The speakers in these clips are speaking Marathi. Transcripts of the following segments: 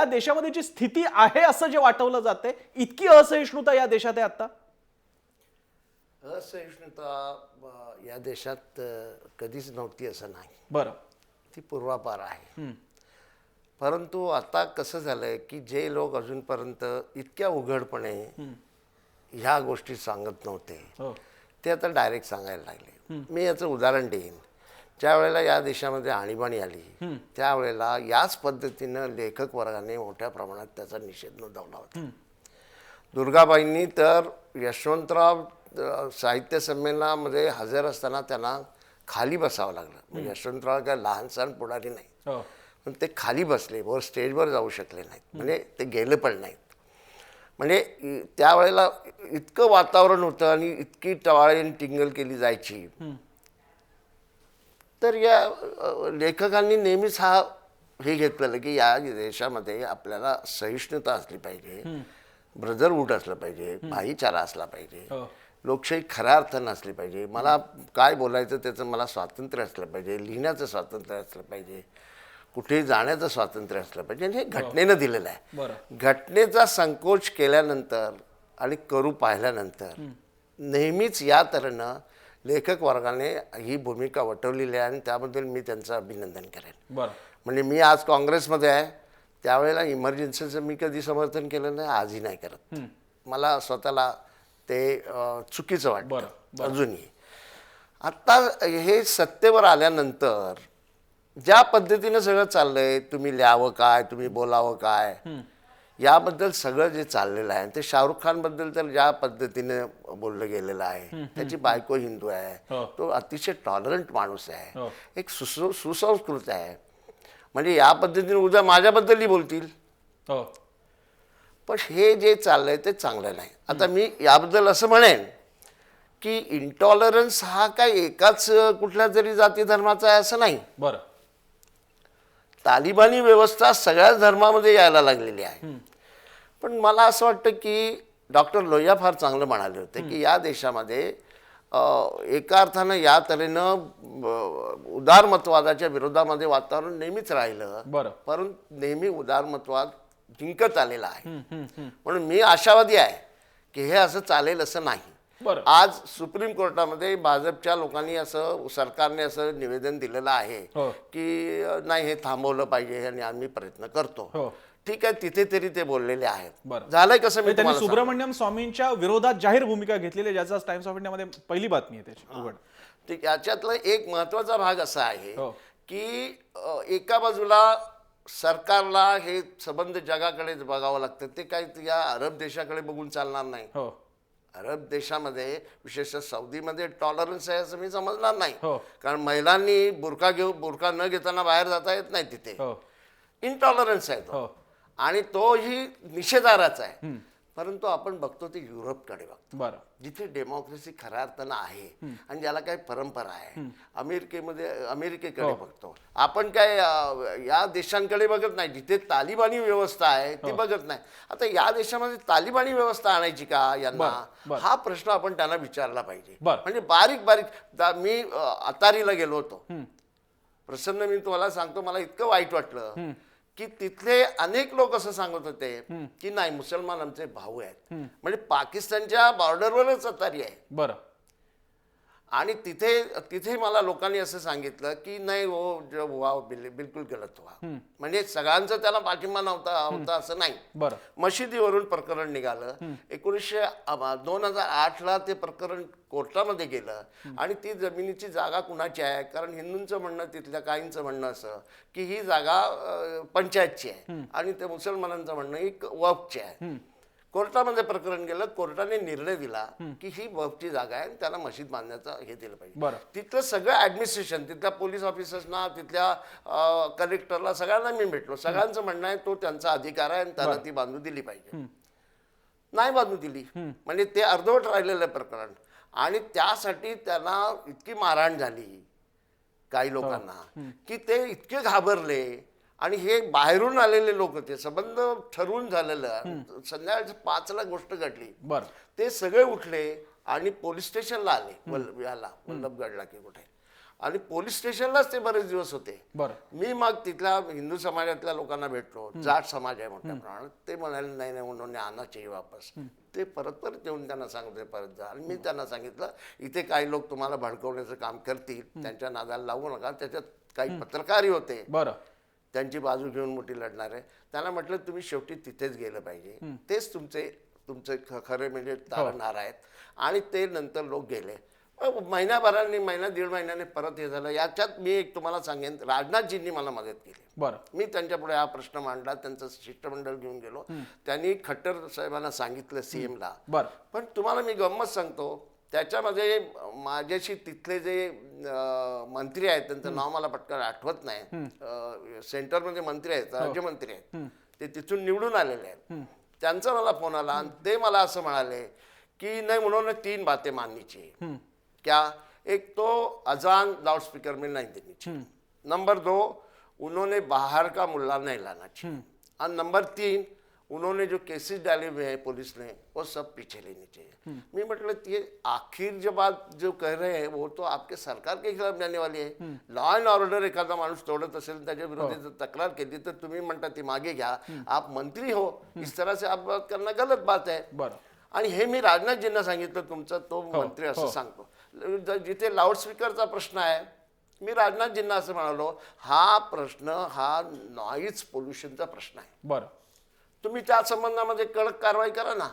या देशामध्ये जी स्थिती आहे असं जे वाटवलं जाते, इतकी असहिष्णुता या देशात आहे आता? असहिष्णुता या देशात कधीच नव्हती असं नाही. बरं. ती पूर्वापार आहे. परंतु आता कसं झालंय की जे लोक अजूनपर्यंत इतक्या उघडपणे ह्या गोष्टी सांगत नव्हते, हो. ते आता डायरेक्ट सांगायला लागले. मी याचं उदाहरण देईन. ज्या वेळेला या देशामध्ये आणीबाणी आली, त्यावेळेला याच पद्धतीनं लेखक वर्गाने मोठ्या प्रमाणात त्याचा निषेध नोंदवला होता. दुर्गाबाईंनी तर यशवंतराव साहित्य संमेलनामध्ये हजर असताना त्यांना खाली बसावं लागलं. म्हणजे यशवंतराव काय लहान सहान पुढारी नाही, हो. पण ते खाली बसले, वर स्टेजवर जाऊ शकले नाहीत, म्हणजे ते गेले पण नाहीत. म्हणजे त्यावेळेला इतकं वातावरण होतं आणि इतकी टवाळी टिंगल केली जायची. तर या लेखकांनी नेहमीच हे घेतलेलं की या देशामध्ये आपल्याला सहिष्णुता असली पाहिजे, ब्रदरहूड असलं पाहिजे, भाईचारा असला पाहिजे, हो. लोकशाही खऱ्या अर्थानं असली पाहिजे, मला काय बोलायचं त्याचं मला स्वातंत्र्य असलं पाहिजे, लिहिण्याचं स्वातंत्र्य असलं पाहिजे, कुठेही जाण्याचं स्वातंत्र्य असलं पाहिजे. आणि हे घटनेनं दिलेलं आहे. बरं. घटनेचा संकोच केल्यानंतर आणि करू पाहिल्यानंतर नेहमीच या तऱ्हेनं लेखक वर्गाने ही भूमिका वठवलेली आहे आणि त्याबद्दल मी त्यांचं अभिनंदन करेन. बरं. म्हणजे मी आज काँग्रेसमध्ये आहे, त्यावेळेला इमर्जन्सीचं मी कधी समर्थन केलं नाही, आजही नाही करत. मला स्वतःला ते चुकीचं वाटतं अजूनही. आत्ता हे सत्तेवर आल्यानंतर ज्या पद्धतीनं सगळं चाललंय, तुम्ही लिहावं काय, तुम्ही बोलावं काय, याबद्दल सगळं जे चाललेलं आहे, ते शाहरुख खानबद्दल तर ज्या पद्धतीने बोललं गेलेलं आहे, त्याची बायको हिंदू आहे, तो अतिशय टॉलरंट माणूस आहे, एक सुसंस्कृत आहे. म्हणजे या पद्धतीने उद्या माझ्याबद्दलही बोलतील. पण हे जे चाललंय ते चांगलं नाही. आता मी याबद्दल असं म्हणेन की इंटॉलरन्स हा काय एकाच कुठल्या तरी जाती धर्माचा आहे असं नाही. बरं. तालिबानी व्यवस्था सगळ्याच धर्मामध्ये यायला लागलेली आहे. पण मला असं वाटतं की डॉक्टर लोहिया फार चांगलं म्हणाले होते की या देशामध्ये एका अर्थानं या तऱ्हेनं उदारमतवादाच्या विरोधामध्ये वातावरण नेहमीच राहिलं. बरं. परंतु नेहमी उदारमतवाद जिंकत आलेला आहे. म्हणून मी आशावादी आहे की हे असं चालेल असं नाही. आज सुप्रीम कोर्टामध्ये भाजपच्या लोकांनी असं सरकारने असं निवेदन दिलेलं आहे की नाही हे थांबवलं पाहिजे आणि आम्ही प्रयत्न करतो. ठीक आहे, तिथे तरी ते बोललेले आहेत. झालंय कसं, मी त्यांनी सुब्रमण्यम स्वामींच्या विरोधात जाहीर भूमिका घेतलेली, ज्याचा टाइम्स ऑफ इंडियामध्ये पहिली बातमी आहे त्याची उघड. ठीक, याच्यातला एक महत्वाचा भाग असा आहे की एका बाजूला सरकारला हे संबंध जगाकडे बघावं लागतं. ते काही या अरब देशाकडे बघून चालणार नाही. अरब देशामध्ये विशेषतः सौदीमध्ये टॉलरन्स आहे असं मी समजणार नाही. कारण महिलांनी बुरखा न घेताना बाहेर जाता येत नाही तिथे. इनटॉलरन्स आहे तो आणि तोही निषेधार्हाचा आहे. परंतु आपण बघतो ते युरोपकडे बघतो, जिथे डेमोक्रेसी खऱ्या अर्थानं आहे आणि ज्याला काही परंपरा आहे. अमेरिकेकडे बघतो आपण, काय या देशांकडे बघत नाही जिथे तालिबानी व्यवस्था आहे ती बघत नाही. आता या देशामध्ये तालिबानी व्यवस्था आणायची का यांना, हा प्रश्न आपण त्यांना विचारला पाहिजे. म्हणजे बारीक बारीक मी अतारीला गेलो होतो प्रसन्न, मी तुम्हाला सांगतो मला इतकं वाईट वाटलं की तिथले अनेक लोक असं सांगत होते की नाही मुसलमान आमचे भाऊ आहेत. म्हणजे पाकिस्तानच्या बॉर्डरवरच अतारी आहे. बरं. आणि तिथे मला लोकांनी असं सांगितलं की नाही हो बिलकुल गलत व्हा. म्हणजे सगळ्यांचा त्याला पाठिंबा नव्हता असं नाही. मशिदीवरून प्रकरण निघालं. 2008ला ते प्रकरण कोर्टामध्ये गेलं आणि ती जमिनीची जागा कुणाची आहे, कारण हिंदूंचं म्हणणं, तिथल्या काहींचं म्हणणं असं की ही जागा पंचायतची आहे आणि ते मुसलमानांचं म्हणणं ही वक्फची आहे. कोर्टामध्ये प्रकरण गेलं, कोर्टाने निर्णय दिला की ही वक्फची जागा आहे, त्याला मशीद बांधण्याचं हे दिलं पाहिजे. तिथलं सगळं ऍडमिनिस्ट्रेशन, तिथल्या पोलीस ऑफिसर्सना, तिथल्या कलेक्टरला, सगळ्यांना मी भेटलो. सगळ्यांचं म्हणणं आहे तो त्यांचा अधिकार आहे आणि त्याला ती बांधू दिली पाहिजे. नाही बांधू दिली, म्हणजे ते अर्धवट राहिलेलं प्रकरण. आणि त्यासाठी त्यांना इतकी मारहाण झाली काही लोकांना की ते इतके घाबरले. आणि हे बाहेरून आलेले लोक होते, संबंध ठरवून झालेलं. संध्याकाळच्या 5ला गोष्ट घडली. ते सगळे उठले आणि पोलीस स्टेशनला आले, वल्लभगडला की कुठे. आणि पोलीस स्टेशनलाच ते बरेच दिवस होते. बरं. मी मग तिथल्या हिंदू समाजातल्या लोकांना भेटलो, जाट समाज आहे मोठ्या प्रमाणात. ते म्हणाले नाही नाही उन्होंने आना चाहिए वापस. ते परत येऊन त्यांना सांगितले परत जा. आणि मी त्यांना सांगितलं इथे काही लोक तुम्हाला भडकवण्याचं काम करतील, त्यांच्या नादाला लागू नका. त्याच्यात काही पत्रकारही होते, बरं, त्यांची बाजू घेऊन मोठी लढणार आहे. त्यांना म्हटलं तुम्ही शेवटी तिथेच गेलं पाहिजे, तेच तुमचे खरे म्हणजे तारणहार आहेत. आणि ते नंतर लोक गेले. महिन्याभराने दीड महिन्याने परत हे झालं. याच्यात मी एक तुम्हाला सांगेन, राजनाथजींनी मला मदत केली. बरं. मी त्यांच्यापुढे हा प्रश्न मांडला, त्यांचं शिष्टमंडळ घेऊन गेलो. त्यांनी खट्टर साहेबांना सांगितलं CM ला. बरं. पण तुम्हाला मी गंमत सांगतो, त्याच्यामध्ये माझ्याशी तिथले जे मंत्री आहेत, त्यांचं नाव मला पटकन आठवत नाही, सेंटरमध्ये मंत्री आहेत, राज्यमंत्री आहेत, ते तिथून निवडून आलेले आहेत. त्यांचा मला फोन आला आणि ते मला असं म्हणाले की नहीं उन्होंने 3 बातें माननी चाहिए. क्या? एक तो अजान लाउड स्पीकर में नहीं देनी चाहिए. नंबर 2, उन्होंने बाहर का मुल्ला नहीं लाना चाहिए. और नंबर 3, उन्होंने जो केसेस डाले हुए हैं पुलिस ने वो सब पीछे लेनी चाहिए. मी म्हटलं ये आखिर जो बात जो कह रहे हैं वो तो आपके सरकार के खिलाफ जाने वाली है. लॉ अँड ऑर्डर एखादा माणूस तोडत असेल, त्याच्या विरोधी जर तक्रार केली तर तुम्ही म्हणता ती मागे घ्या. आप मंत्री हो, इस तरह से आप बात करना गलत बात है. बरं. आणि हे मी राजनाथजींना सांगितलं, तुमचा तो मंत्री असं सांगतो. जिथे लाऊडस्पीकरचा प्रश्न आहे, मी राजनाथजींना असं म्हणालो, हा प्रश्न हा नॉईज पोल्युशनचा प्रश्न आहे. बरं. तुम्ही त्या संबंधामध्ये कडक कारवाई करा ना,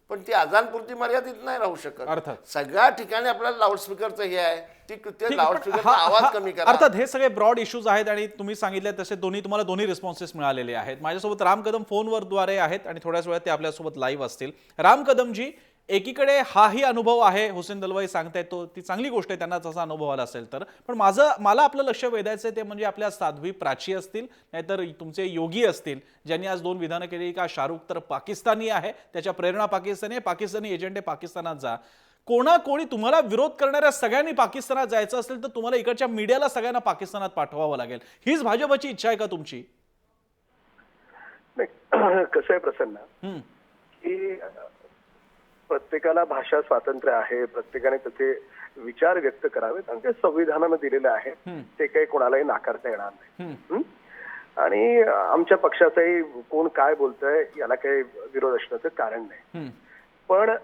पण ती अजानपुरती मर्यादित नाही राहू शकत. अर्थात सगळ्या ठिकाणी आपल्याला लाऊडस्पीकरचं हे आहे, ते लाऊडस्पीकरचा आवाज कमी करा. अर्थात हे सगळे ब्रॉड इश्यूज आहेत आणि तुम्ही सांगितले तसे तुम्हाला दोन्ही रिस्पॉन्सेस मिळालेले आहेत. माझ्यासोबत राम कदम फोनवर द्वारे आहेत आणि थोड्याच वेळात ते आपल्यासोबत लाईव्ह असतील. राम कदमजी, एकीकडे हाही अनुभव आहे, हुसेन दलवाई सांगतायत तो, ती चांगली गोष्ट आहे त्यांना तसा अनुभव आला असेल तर. पण मला आपलं लक्ष वेधायचं ते म्हणजे आपल्या साध्वी प्राची असतील, नाहीतर तुमचे योगी असतील, ज्यांनी आज 2 विधानं केली. का शाहरुख तर पाकिस्तानी आहे, त्याच्या प्रेरणा पाकिस्तानी आहे, पाकिस्तानी एजंट आहे, पाकिस्तानात जा. कोणी तुम्हाला विरोध करणाऱ्या सगळ्यांनी पाकिस्तानात जायचं असेल तर तुम्हाला इकडच्या मीडियाला सगळ्यांना पाकिस्तानात पाठवावं लागेल. हीच भाजपची इच्छा आहे का तुमची? कसं आहे प्रसन्न, की प्रत्येकाला भाषा स्वातंत्र्य आहे, प्रत्येकाने त्याचे विचार व्यक्त करावेत आणि ते संविधानानं दिलेले आहेत, ते काही कोणालाही नाकारता येणार नाही. आणि आमच्या पक्षाचाही कोण काय बोलतंय याला काही विरोध असण्याचं कारण नाही. पण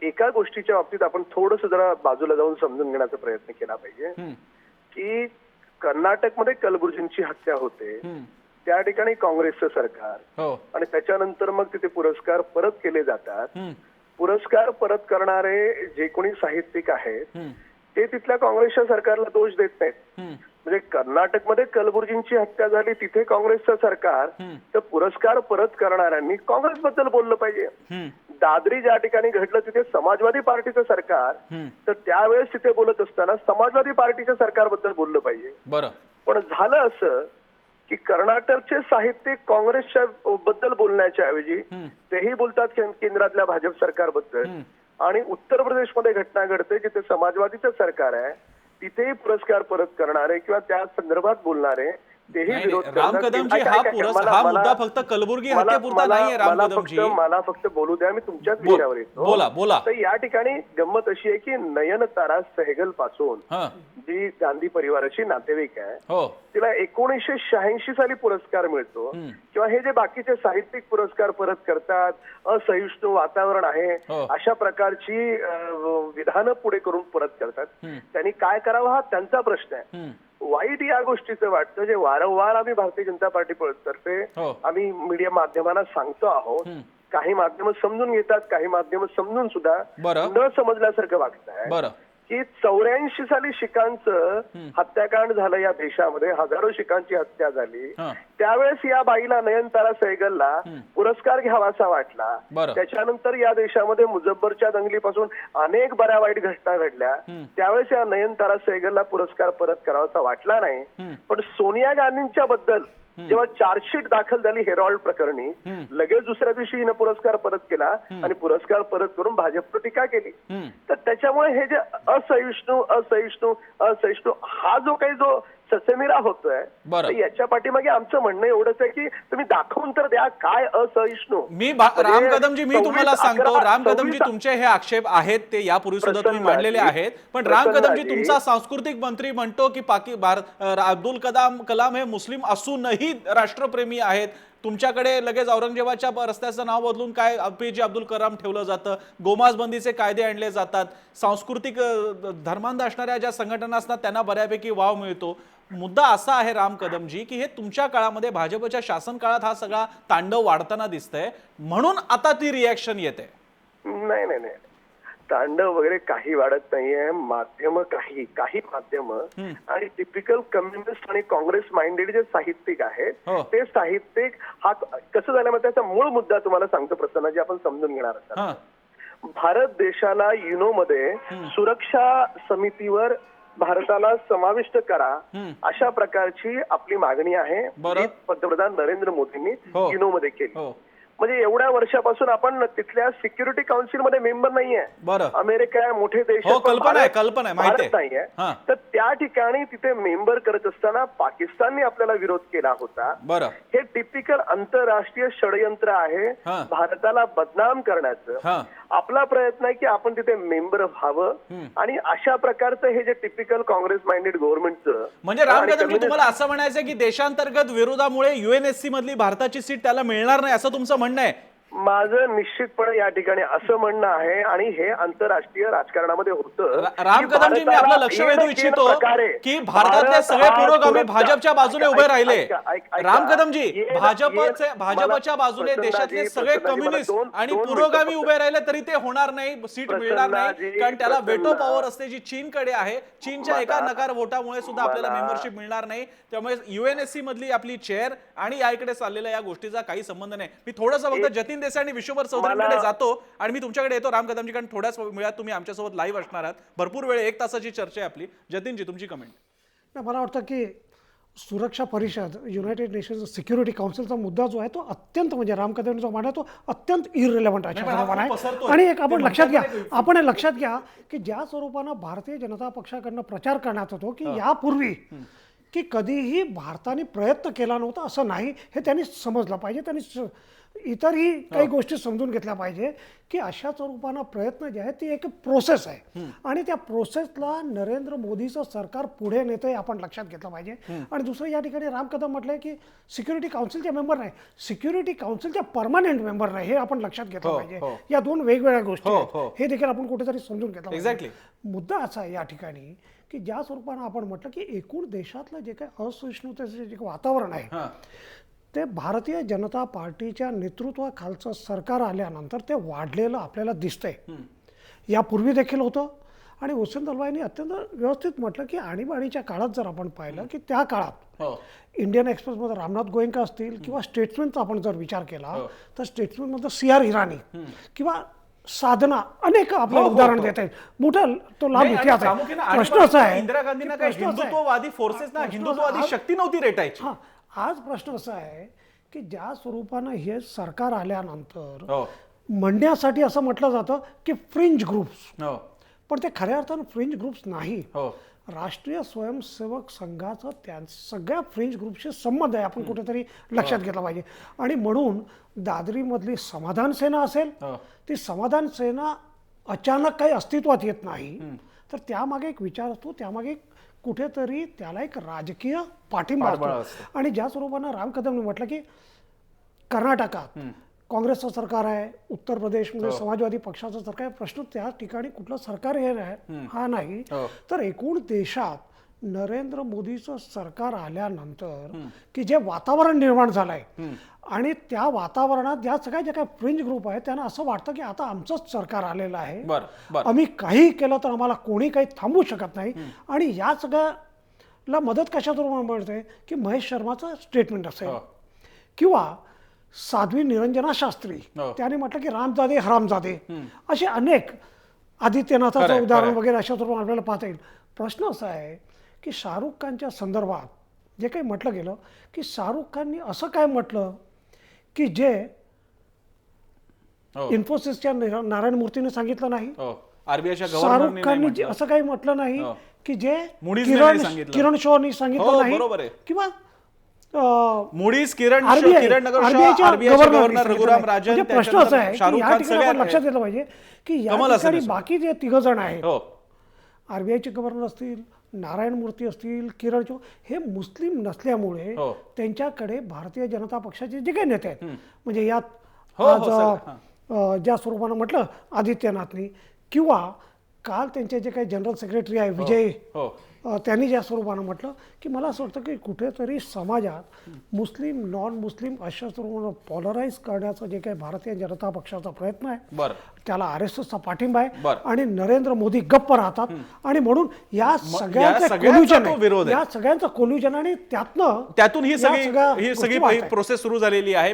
एका गोष्टीच्या बाबतीत आपण थोडंसं जरा बाजूला जाऊन समजून घेण्याचा प्रयत्न केला पाहिजे, की कर्नाटकमध्ये कलबुर्जींची हत्या होते, त्या ठिकाणी काँग्रेसचं सरकार आणि त्याच्यानंतर मग तिथे पुरस्कार परत केले जातात. पुरस्कार परत करणारे जे कोणी साहित्यिक आहेत ते तिथल्या काँग्रेसच्या सरकारला दोष देत नाहीत. म्हणजे कर्नाटकमध्ये कलबुर्जींची हत्या झाली, तिथे काँग्रेसचं सरकार, तर पुरस्कार परत करणाऱ्यांनी काँग्रेसबद्दल बोललं पाहिजे. दादरी ज्या ठिकाणी घडलं तिथे समाजवादी पार्टीचं सरकार, तर त्यावेळेस तिथे बोलत असताना समाजवादी पार्टीच्या सरकारबद्दल बोललं पाहिजे. बरं. पण झालं असं की कर्नाटकचे साहित्यिक काँग्रेसच्या बद्दल बोलण्याच्या ऐवजी तेही बोलतात केंद्रातल्या भाजप सरकारबद्दल. आणि उत्तर प्रदेशमध्ये घटना घडते जिथे समाजवादीचं सरकार आहे, तिथेही पुरस्कार परत करणारे किंवा त्या संदर्भात बोलणारे तेही विरोध राम कदमजी, हा मुद्दा फक्त कलबुर्गी हत्येपुरता नाहीये. राम कदमजी, मला फक्त बोलू द्या, मी तुमच्याच विषयावर येतो. बोला. तर या ठिकाणी गंमत अशी आहे की नयनतारा सहगल पासून जी गांधी परिवाराची नातेवाईक आहे, तिला 1986 साली पुरस्कार मिळतो. किंवा हे जे बाकीचे साहित्यिक पुरस्कार परत करतात, असहिष्णू वातावरण आहे अशा प्रकारची विधानं पुढे करून परत करतात, त्यांनी काय करावं हा त्यांचा प्रश्न आहे. वाईट या गोष्टीचं वाटतं जे वारंवार आम्ही भारतीय जनता पार्टी तर्फे आम्ही मीडिया माध्यमांना सांगतो आहोत. काही माध्यम समजून घेतात, काही माध्यम समजून सुद्धा न समजल्यासारखं वागताय की 84 साली शिखांचं हत्याकांड झालं या देशामध्ये, हजारो शिखांची हत्या झाली. त्यावेळेस या बाईला नयनतारा सहगलला पुरस्कार घ्यावासा वाटला. त्याच्यानंतर या देशामध्ये मुजफ्फरच्या दंगलीपासून अनेक बऱ्या वाईट घटना घडल्या, त्यावेळेस या नयनतारा सहगलला पुरस्कार परत करावासा वाटला नाही. पण सोनिया गांधींच्या बद्दल जेव्हा चार्जशीट दाखल झाली हेरॉल्ड प्रकरणी, लगेच दुसऱ्या दिवशी हिनं पुरस्कार परत केला आणि पुरस्कार परत करून भाजपवर टीका केली. तर त्याच्यामुळे हे जे असहिष्णू हा जो काही जो ससेमिरा होतोय. बरं. तर याच्या पाठीमागे आमचं म्हणणं एवढंच आहे की तुम्ही दाखवून तर द्या काय असहिष्णू. राम कदमजी, मी तुम्हाला सांगतो, राम कदमजी, 26 तुमचे हे आक्षेप आहेत ते यापूर्वी सुद्धा तुम्ही प्रसन्नाजी, मांडलेले आहेत, पण राम कदमजी, प्रसन्नाजी, तुमचा सांस्कृतिक मंत्री म्हणतो की अब्दुल कलाम हे मुस्लिम असूनही राष्ट्रप्रेमी आहेत. तुमच्याकडे लगेच औरंगजेबाच्या रस्त्याचं नाव बदलून काय APJ अब्दुल कलाम ठेवलं जातं, गोमांस बंदीचे कायदे आणले जातात, सांस्कृतिक धर्मांध असणाऱ्या ज्या संघटना असतात त्यांना बऱ्यापैकी वाव मिळतो. मुद्दा असा आहे राम कदमजी की हे तुमच्या काळामध्ये भाजपच्या शासन काळात हा सगळा तांडव वाढताना दिसतंय, म्हणून आता ती रिॲक्शन येते. नाही नाही नाही, तांडव वगैरे काही वाढत नाहीये. माध्यम काही माध्यम आणि टिपिकल कम्युनिस्ट आणि काँग्रेस माइंडेड जे साहित्यिक आहेत हो. ते साहित्यिक हा कसं झालं मग त्याचा मूळ मुद्दा तुम्हाला सांगतो प्रसन्नाजी, आपण समजून घेणार हा. असाल. भारत देशाला युनो मध्ये सुरक्षा समितीवर भारताला समाविष्ट करा अशा प्रकारची आपली मागणी आहे. बरं. जी पंतप्रधान नरेंद्र मोदींनी हो. युनो मध्ये केली. हो. म्हणजे एवढ्या वर्षापासून आपण तिथल्या सिक्युरिटी काउन्सिल मध्ये मेंबर नाहीये. बरं. अमेरिका मोठे देश हो, आहेत, पण कल्पना आहे, भारत- कल्पना आहे, माहिती आहे. भारत नाहीये. हां. तर त्या ठिकाणी तिथे मेंबर करत असताना पाकिस्तानने आपल्याला विरोध केला होता. बरं. हे टिपिकल आंतरराष्ट्रीय षडयंत्र आहे हां. भारताला बदनाम करण्याचं. हां. आपला प्रयत्न आहे की आपण तिथे मेंबर व्हावं आणि अशा प्रकारचं हे जे टिपिकल काँग्रेस माइंडेड गव्हर्नमेंटचं म्हणजे राम कदमजी, तुम्हाला असं म्हणायचं की देशांतर्गत विरोधामुळे UNSC मधली भारताची सीट त्याला मिळणार नाही असं तुमचं म्हणणं आहे? माझं निश्चितपणे या ठिकाणी असं म्हणणं आहे आणि हे आंतरराष्ट्रीय राजकारणामध्ये होतं. राम कदमजी, मी आपलं लक्ष वेधू इच्छितो की भारतातले सगळे पुरोगामी भाजपच्या बाजूने उभे राहिले. राम कदमजी, भाजपच्या बाजूने देशातले सगळे कम्युनिस्ट आणि पुरोगामी उभे राहिले तरी ते होणार नाही, सीट मिळणार नाही, कारण त्याला वेटो पॉवर असते जी चीनकडे आहे. चीनच्या एका नकार वोटामुळे सुद्धा आपल्याला मेंबरशिप मिळणार नाही. त्यामुळे UNSC मधली आपली चेअर आणि या इकडे चाललेल्या या गोष्टीचा काही संबंध नाही. मी थोडंसं फक्त जतीन देसाई आणि विश्वभर चौधरीकडे जातो आणि मी तुमच्याकडे येतो राम कदमजी, कारण थोड्याच वेळात तुम्ही आमच्यासोबत लाईव्ह असणार आहात. भरपूर वेळ, 1 तासाची चर्चा आहे आपली. जतीनजी, तुमची कमेंट. मला वाटतं की सुरक्षा परिषद, युनायटेड नेशन्स सिक्युरिटी काउन्सिलचा मुद्दा जो आहे तो अत्यंत, म्हणजे राम कदम जो मांडला तो अत्यंत इररिलेव्हंट आहे. आणि एक आपण लक्षात घ्या की ज्या स्वरूपानं भारतीय जनता पक्षाकडनं प्रचार करण्यात होतो की यापूर्वी की कधीही भारताने प्रयत्न केला नव्हता असं नाही, हे त्यांनी समजलं पाहिजे. त्यांनी इतरही काही गोष्टी समजून घेतल्या पाहिजे की अशा स्वरूपानं प्रयत्न जे आहे ती एक प्रोसेस आहे आणि त्या प्रोसेसला नरेंद्र मोदीचं सरकार पुढे नेतंय आपण लक्षात घेतलं पाहिजे. आणि दुसरं या ठिकाणी राम कदम म्हटलंय की सिक्युरिटी काउन्सिलचे मेंबर नाही, सिक्युरिटी काउन्सिलच्या परमनंट मेंबर नाही, हे आपण लक्षात घेतलं पाहिजे. या दोन वेगवेगळ्या गोष्टी आहेत, हे देखील आपण कुठेतरी समजून घेतलं पाहिजे. मुद्दा असा आहे या ठिकाणी की ज्या स्वरूपानं आपण म्हटलं की एकूण देशातलं जे काही असहिष्णुतेचं जे वातावरण आहे ते भारतीय जनता पार्टीच्या नेतृत्वाखालचं सरकार आल्यानंतर ते वाढलेलं आपल्याला दिसतंय. यापूर्वी देखील होतं आणि हुसेन दलवाईंनी अत्यंत व्यवस्थित म्हटलं की आणीबाणीच्या काळात जर आपण पाहिलं की त्या काळात इंडियन एक्सप्रेसमध्ये रामनाथ गोयंका असतील किंवा स्टेट्समॅनचा आपण जर विचार केला तर स्टेट्समॅनमध्ये CR हिराणी किंवा साधना, अनेक आपल्याला उदाहरण देता येईल. मोठा तो लांब इतिहास आहे. प्रश्न असा आहे, इंदिरा गांधींना काय हिंदुत्ववादी फोर्सेसना हिंदुत्ववादी शक्ती नव्हती रेटायची. आज प्रश्न असा आहे की ज्या स्वरूपानं हे सरकार आल्यानंतर म्हणण्यासाठी असं म्हटलं जातं की फ्रिंज ग्रुप्स, पण ते खऱ्या अर्थानं फ्रिंज ग्रुप्स नाही. राष्ट्रीय स्वयंसेवक संघाचं त्या सगळ्या फ्रिंज ग्रुपशी संबंध आहे, आपण कुठेतरी लक्षात घेतला पाहिजे. आणि म्हणून दादरीमधली समाधान सेना असेल, ती समाधान सेना अचानक काही अस्तित्वात येत नाही, तर त्यामागे एक विचार असतो, त्यामागे कुठेतरी त्याला एक राजकीय पाठिंबा असतो. आणि ज्या स्वरूपानं राम कदमने म्हटलं की कर्नाटकात काँग्रेसचं सरकार आहे, उत्तर प्रदेशमध्ये समाजवादी पक्षाचं सरकार आहे, प्रश्न त्या ठिकाणी कुठलं सरकार हे हा नाही, तर एकूण देशात नरेंद्र मोदीचं सरकार आल्यानंतर की जे वातावरण निर्माण झालंय आणि त्या वातावरणात ज्या सगळ्या ज्या काही फ्रिंज ग्रुप आहेत त्यांना असं वाटतं की आता आमचंच सरकार आलेलं आहे, आम्ही काही केलं तर आम्हाला कोणी काही थांबवू शकत नाही. आणि या सगळ्याला मदत कशात मिळते की महेश शर्माचं स्टेटमेंट असेल किंवा साध्वी निरंजना शास्त्री, त्याने म्हटलं की रामजादे हरामजादे, असे अनेक, आदित्यनाथाचं उदाहरण वगैरे अशा स्वरूपात आपल्याला पाहता येईल. प्रश्न असा आहे की शाहरुख खानच्या संदर्भात जे काही म्हटलं गेलं की शाहरुख खाननी असं काय म्हटलं की जे इन्फोसिसच्या नारायण मूर्तीने सांगितलं नाही. शाहरुख खाननी असं काही म्हटलं नाही की जे मुडीजने नाही सांगितलं. किरण शॉनी सांगितलं हो, नाही बरोबर आहे. किंवा मुडीज, किरण RBI नगर RBI गव्हर्नर रघुराम राजन, म्हणजे प्रश्न असा आहे की शाहरुख या खान ठिकाणी आपण सगळे लक्षात दिलं पाहिजे की या कमल हसन ठिकाणी आहे. बाकी जे तिघ जण आहेत हो आरबीआयचे गव्हर्नर असतील, नारायण मूर्ती असतील, किरण चौ, हे मुस्लिम नसल्यामुळे हो. त्यांच्याकडे भारतीय जनता पक्षाचे जे काही नेते आहेत म्हणजे यात हो, आज सगळं, ज्या स्वरूपानं म्हटलं आदित्यनाथनी किंवा काल त्यांचे जे काही जनरल सेक्रेटरी आहे विजय हो त्यांनी ज्या स्वरूपानं म्हटलं की मला असं वाटतं की कुठेतरी समाजात मुस्लिम नॉन मुस्लिम अशा स्वरूपानं पॉलराईज करण्याचा जे काही भारतीय जनता पक्षाचा प्रयत्न आहे बरं. त्याला RSSचा पाठिंबा आहे बरं. आणि नरेंद्र मोदी गप्प राहतात आणि म्हणून या सगळ्यांचा सगळ्यांचं तो विरोध कोल्युजन आहे. या सगळ्यांचं कोल्युजन आणि त्यातून त्यातून ही या सगळ्या सगळी गोष्टी वाढत आहेत. प्रोसेस सुरू झालेली आहे.